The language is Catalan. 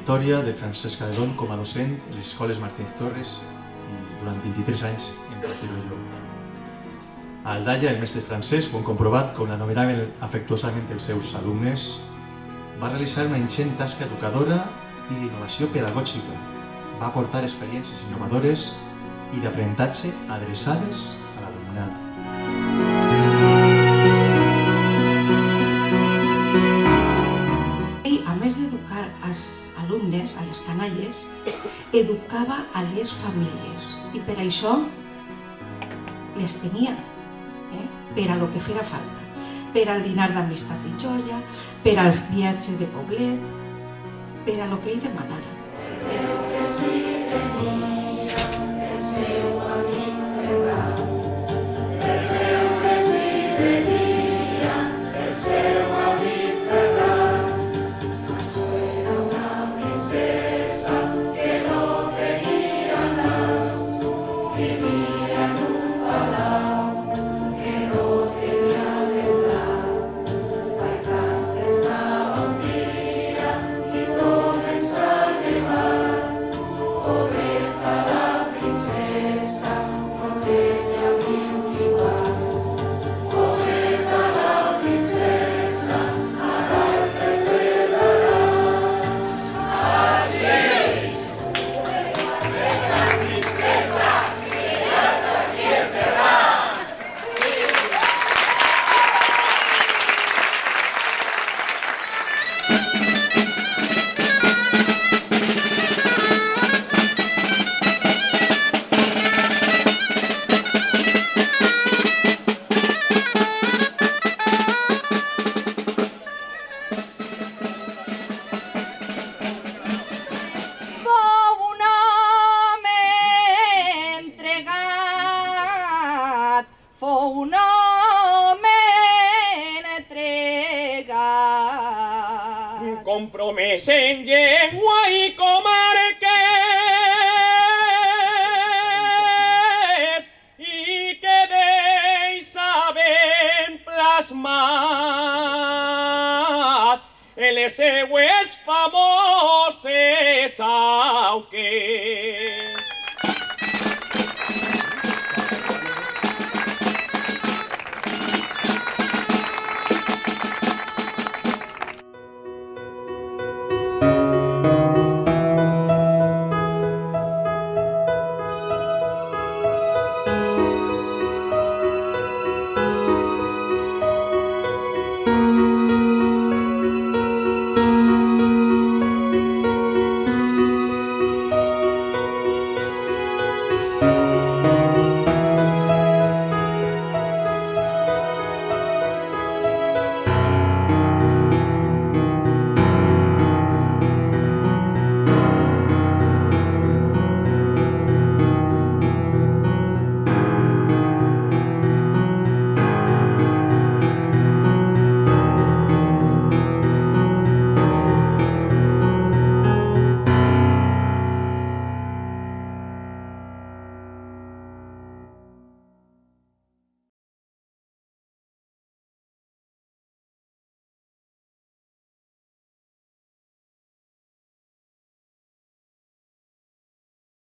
trajectòria de Francesc Caledón com a docent a les escoles Martínez Torres i durant 23 anys en Platero jo. A Aldaia, el mestre Francesc, ho hem comprovat, com l'anomenaven afectuosament els seus alumnes, va realitzar una ingent tasca educadora i d'innovació pedagògica. Va aportar experiències innovadores i d'aprenentatge adreçades a l'alumnat. A més d'educar als alumnes, a les canalles, educava a les famílies i per això les tenia, per a lo que fera falta, per al dinar d'amistat de joia, per al viatge de poblet, per a lo que ell demanara. Fou un home entregat, compromès en llengua i comarques, i que deixa ben plasmat en les seues famoses auques.